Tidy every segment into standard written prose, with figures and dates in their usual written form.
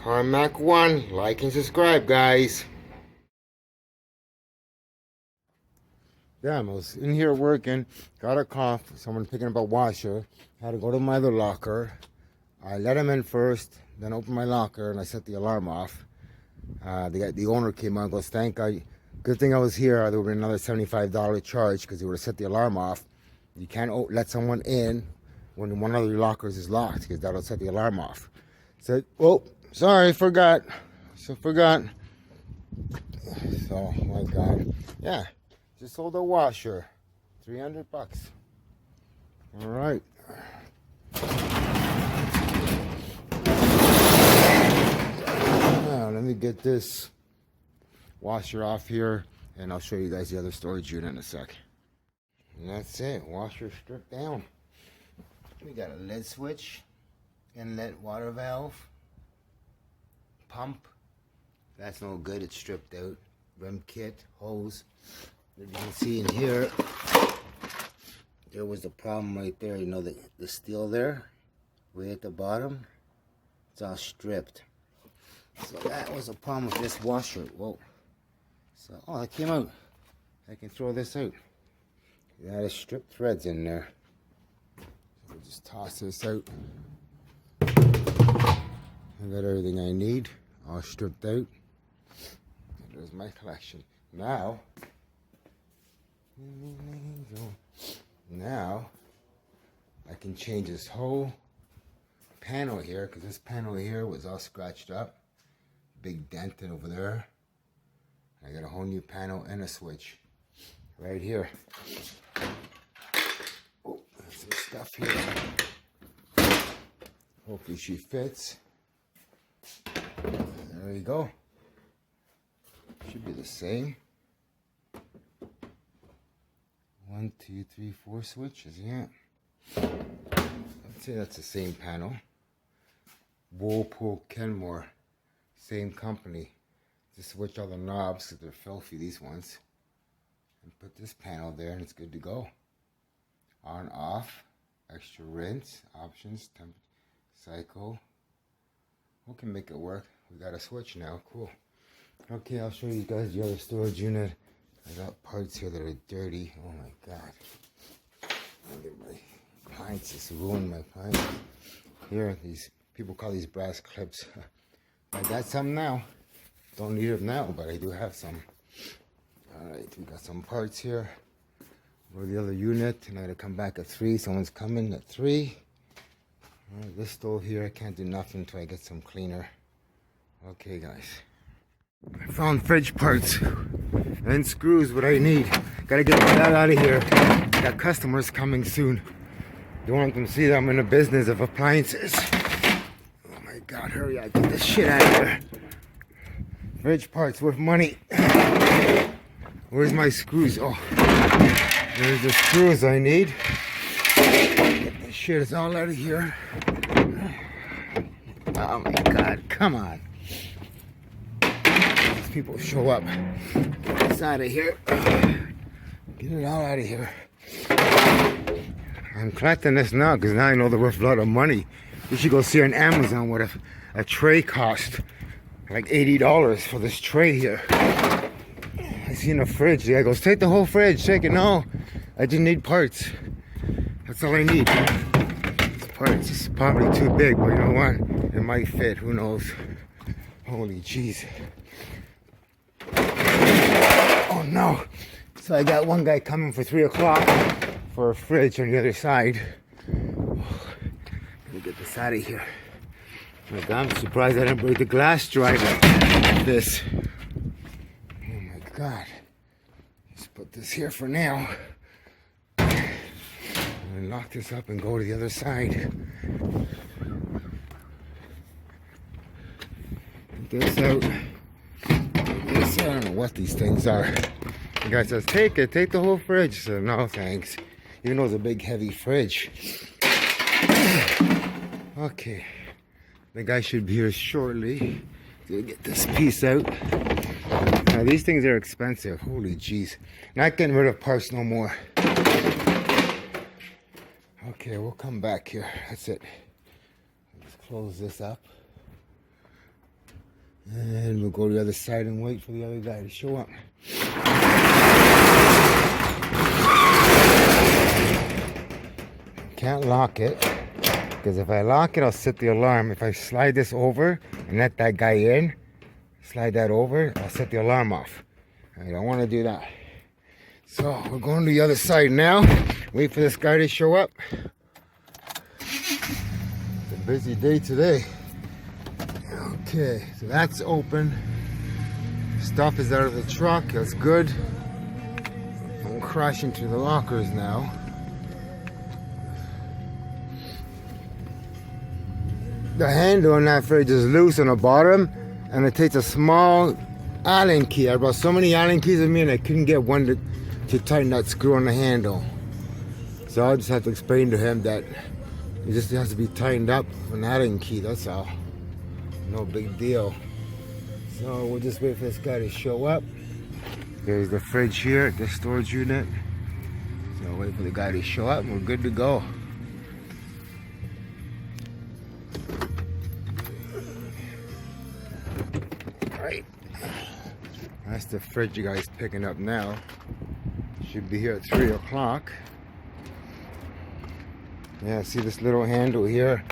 Carmack 1. Like and subscribe, guys. Damn, I was in here working, got a call, someone picking up a washer. Had to go to my other locker. I let him in first, then opened my locker and I set the alarm off. The owner came out and goes, thank God, good thing I was here. There would be another $75 charge because he would have set the alarm off. You can't let someone in when one of your lockers is locked because that'll set the alarm off. Said, oh, sorry, forgot. So, my God. Yeah, just sold a washer. $300. All right. Now, let me get this washer off here, and I'll show you guys the other storage unit in a sec. And that's it. Washer stripped down. We got a lead switch, inlet water valve, pump. That's no good. It's stripped out. Rim kit, hose. As you can see in here, there was a problem right there. You know the steel there, way at the bottom. It's all stripped. So that was a problem with this washer. Whoa. So, oh, that came out. I can throw this out. That is stripped threads in there. So we'll just toss this out. I got everything I need, all stripped out. There's my collection. Now I can change this whole panel here, because this panel here was all scratched up. Big dented over there. I got a whole new panel and a switch right here. Oh, there's some stuff here. Hopefully she fits. There you go. Should be the same. 1, 2, 3, 4 switches, yeah. I'd say that's the same panel. Whirlpool Kenmore. Same company. Just switch all the knobs because they're filthy, these ones. And put this panel there and it's good to go. On, off, extra rinse, options, temp, cycle. We can make it work. We got a switch now, cool. Okay, I'll show you guys the other storage unit. I got parts here that are dirty. Oh my God. Look at my appliances, ruined my appliances. Here, these people call these brass clips. I got some now. Don't need them now, but I do have some. Alright, we got some parts here. For the other unit, and I gotta come back at 3. Someone's coming at 3. Alright, this stove here, I can't do nothing until I get some cleaner. Okay, guys. I found fridge parts and screws, what I need. Gotta get that out of here. Got customers coming soon. Don't want them to see that I'm in the business of appliances. Oh my God, hurry up, get this shit out of here. Fridge parts worth money. Where's my screws? Oh, there's the screws I need. Get this shit, it's all out of here. Oh my God, come on. These people show up. Get this out of here. Get it all out of here. I'm collecting this now because now I know they're worth a lot of money. You should go see on Amazon what a tray cost. Like $80 for this tray here. I see in the fridge. The guy goes, take the whole fridge. Take it. No, I just need parts. That's all I need. This parts is probably too big, but you know what? It might fit. Who knows? Holy jeez. Oh no. So I got one guy coming for 3 o'clock for a fridge on the other side. Let me get this out of here. Oh my God, I'm surprised I didn't break the glass driver. This. Oh my God. Let's put this here for now. And lock this up and go to the other side. Get this out. This, I don't know what these things are. The guy says, take it, take the whole fridge. I said, no thanks. Even though it's a big heavy fridge. Okay. The guy should be here shortly to get this piece out. Now these things are expensive. Holy jeez. Not getting rid of parts no more. Okay, we'll come back here. That's it. Let's close this up. And we'll go to the other side and wait for the other guy to show up. Can't lock it, because if I lock it, I'll set the alarm. If I slide this over and let that guy in, slide that over, I'll set the alarm off. I don't want to do that. So we're going to the other side now. Wait for this guy to show up. It's a busy day today. Okay, so that's open. Stuff is out of the truck. That's good. I'm crashing through the lockers now. The handle on that fridge is loose on the bottom, and it takes a small Allen key. I brought so many Allen keys with me, and I couldn't get one to tighten that screw on the handle. So I just have to explain to him that it just has to be tightened up with an Allen key. That's all. No big deal. So we'll just wait for this guy to show up. There's the fridge here, the storage unit. So wait for the guy to show up, and we're good to go. Right. That's the fridge you guys picking up now. Should be here at 3 o'clock. Yeah, see this little handle here?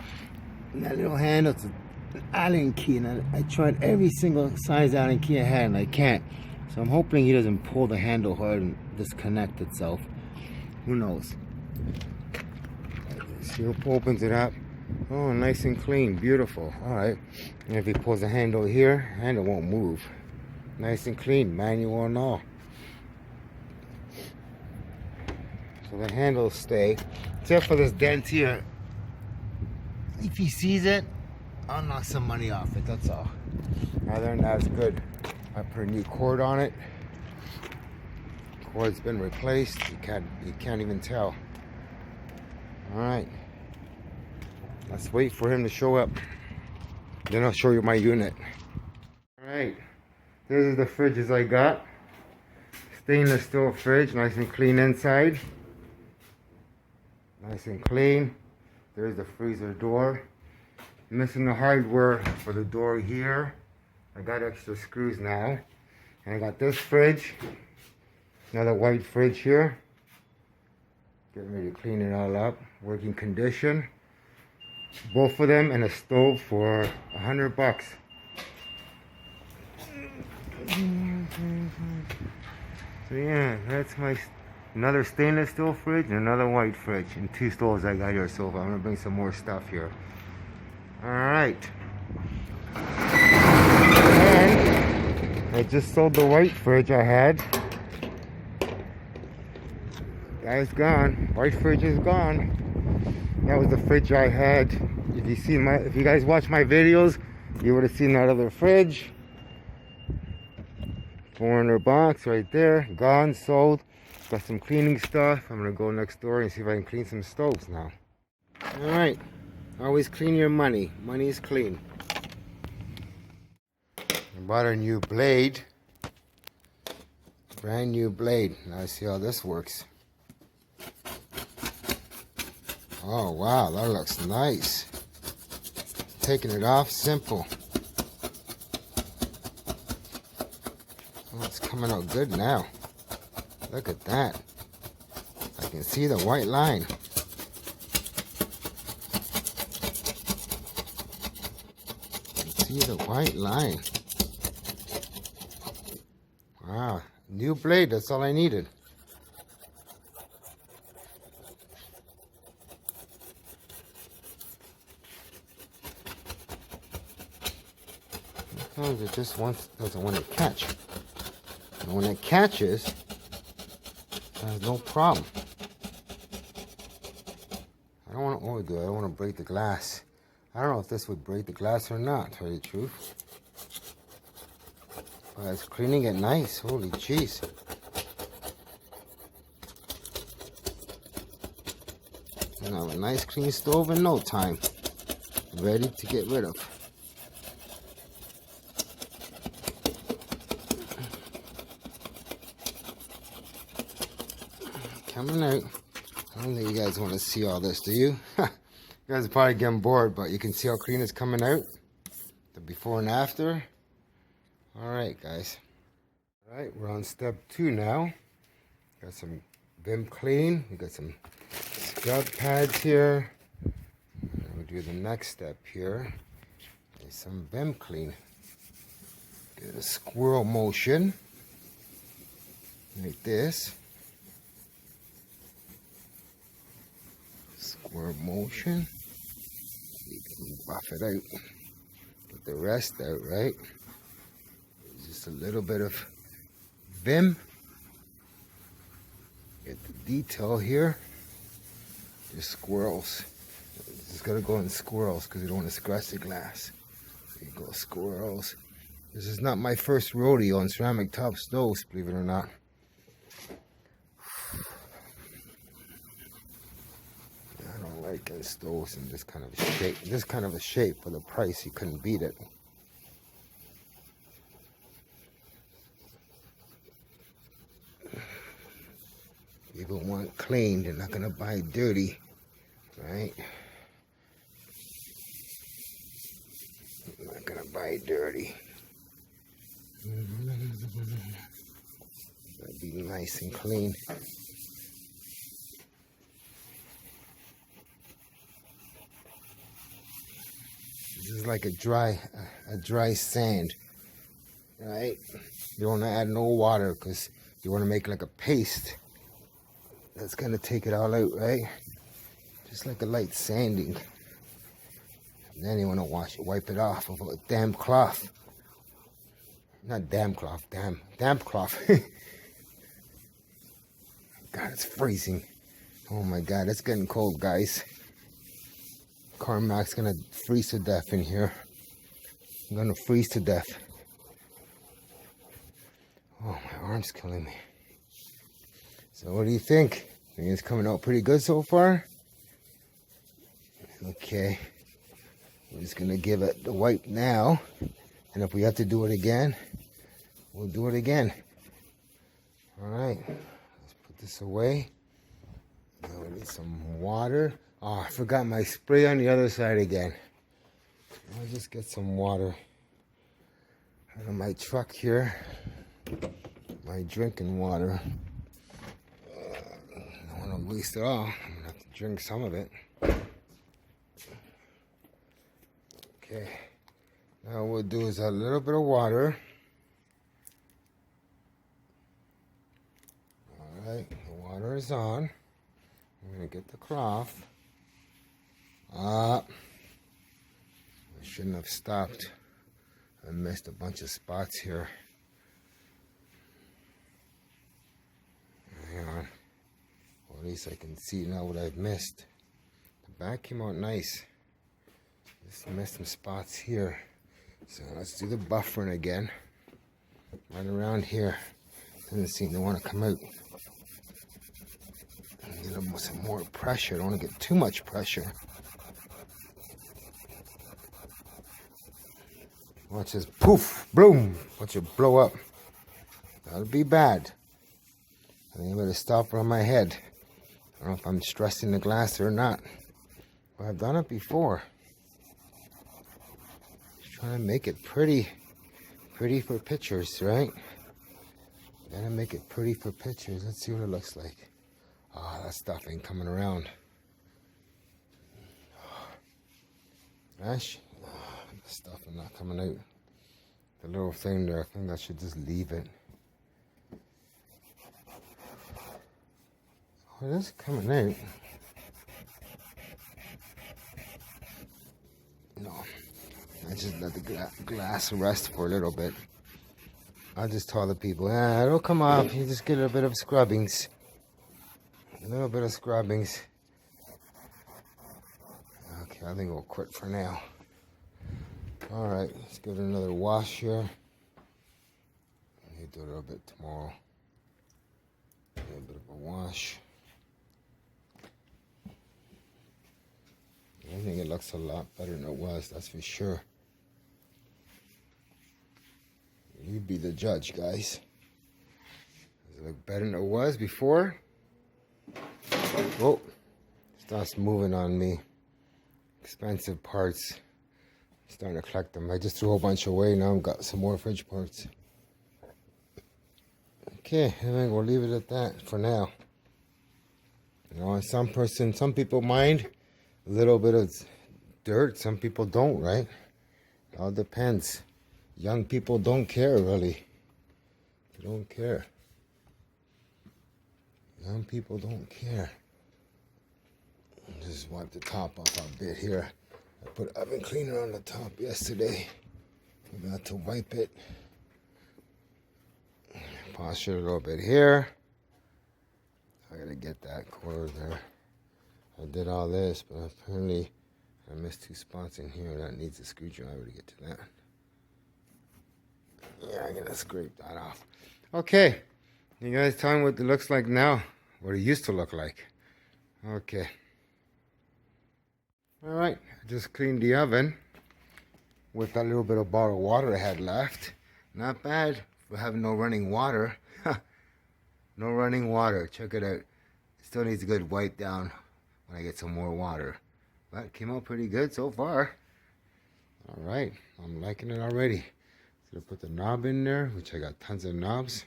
And that little handle, it's an Allen key, and I tried every single size Allen key I had, and I can't. So I'm hoping he doesn't pull the handle hard and disconnect itself. Who knows? See who opens it up. Oh, nice and clean, beautiful. All right. And if he pulls the handle here, handle won't move. Nice and clean, manual and all. So the handle will stay, except for this dent here. If he sees it, I'll knock some money off it, that's all. Other than that, it's good. I put a new cord on it. Cord's been replaced. You can't even tell. All right. Let's wait for him to show up. Then I'll show you my unit. All right. This is the fridges I got. Stainless steel fridge, nice and clean inside. Nice and clean. There's the freezer door. Missing the hardware for the door here. I got extra screws now. And I got this fridge. Another white fridge here. Getting ready to clean it all up. Working condition. Both of them and a stove for $100. So yeah, that's my another stainless steel fridge and another white fridge and 2 stoves I got here so far. I'm gonna bring some more stuff here. All right. And I just sold the white fridge I had. Guy's gone. White fridge is gone. That was the fridge I had. If you guys watch my videos, you would have seen that other fridge. $400 right there. Gone, sold. Got some cleaning stuff. I'm gonna go next door and see if I can clean some stoves now. All right. Always clean your money. Money is clean. I bought a new blade. Brand new blade. Now let's see how this works. Oh wow, that looks nice. Taking it off, simple. Oh, it's coming out good now. Look at that. I can see the white line. I can see the white line. Wow, new blade, that's all I needed. Sometimes it just doesn't want to catch. And when it catches, there's no problem. I don't want to overdo it. I don't want to break the glass. I don't know if this would break the glass or not, to tell you the truth. But it's cleaning it nice. Holy jeez. And I have a nice clean stove in no time. Ready to get rid of. Coming out. I don't think you guys want to see all this, do you? You guys are probably getting bored, but you can see how clean it's coming out. The before and after. Alright guys. Alright, we're on step 2 now. Got some Vim Clean. We got some scrub pads here. And we'll do the next step here. There's some Vim Clean. Get a squirrel motion. Like this. Squirrel motion. You can buff it out. Get the rest out, right? Just a little bit of Vim. Get the detail here. Just squirrels. Just gotta go in squirrels because you don't want to scratch the glass. There you go, squirrels. This is not my first rodeo on ceramic top stoves, believe it or not. I don't like stoves in this kind of a shape. This kind of a shape for the price, you couldn't beat it. People want clean, they're not gonna buy dirty, right? I'm not gonna buy dirty. Gotta be nice and clean. This is like a dry sand, right? You don't want to add no water because you want to make like a paste. That's gonna take it all out, right? Just like a light sanding. And then you want to wipe it off with a damp cloth. Not damp cloth, damp cloth. God, it's freezing. Oh my God, it's getting cold, guys. Carmack's gonna freeze to death in here. I'm gonna freeze to death. Oh, my arm's killing me. So what do you think? I think it's coming out pretty good so far? Okay. We're just gonna give it the wipe now. And if we have to do it again, we'll do it again. Alright. Let's put this away. Now we need some water. Oh, I forgot my spray on the other side again. I'll just get some water out of my truck here. My drinking water. I don't want to waste it all. I'm going to have to drink some of it. Okay. Now what we'll do is a little bit of water. Alright, the water is on. I'm going to get the cloth. I shouldn't have stopped. I missed a bunch of spots here. Hang on. Well, at least I can see now what I've missed. The back came out nice. Just missed some spots here. So let's do the buffering again. Right around here. Doesn't seem to want to come out. Need some more pressure. Don't want to get too much pressure. Watch this poof, boom. Watch it blow up. That'll be bad. I think I better stop on my head. I don't know if I'm stressing the glass or not. But I've done it before. Just trying to make it pretty for pictures, right? Gotta make it pretty for pictures. Let's see what it looks like. Oh, that stuff ain't coming around. Ash? The stuff is not coming out. The little thing there, I think I should just leave it. Oh, it is coming out. No, I just let the glass rest for a little bit. I just tell the people, it'll come off. You just get a bit of scrubbings. A little bit of scrubbings. Okay, I think we'll quit for now. Alright, let's give it another wash here. Maybe do a little bit tomorrow. A little bit of a wash. I think it looks a lot better than it was, that's for sure. You be the judge, guys. Does it look better than it was before? Oh, starts moving on me. Expensive parts. Starting to collect them. I just threw a whole bunch away. Now I've got some more fridge parts. Okay, I think we'll leave it at that for now. You know, some people mind a little bit of dirt. Some people don't, right? It all depends. Young people don't care, really. They don't care. Young people don't care. Just wipe the top off a bit here. I put oven cleaner on the top yesterday. Forgot to wipe it. Posture a little bit here. I gotta get that cord there. I did all this, but apparently I missed 2 spots in here. That needs a screwdriver to get to that. Yeah, I'm gonna scrape that off. Okay, you guys tell me what it looks like now. What it used to look like. Okay. Alright, I just cleaned the oven with that little bit of bottled water I had left. Not bad for having no running water. No running water. Check it out. It still needs a good wipe down when I get some more water. But it came out pretty good so far. Alright, I'm liking it already. So I put the knob in there, which I got tons of knobs.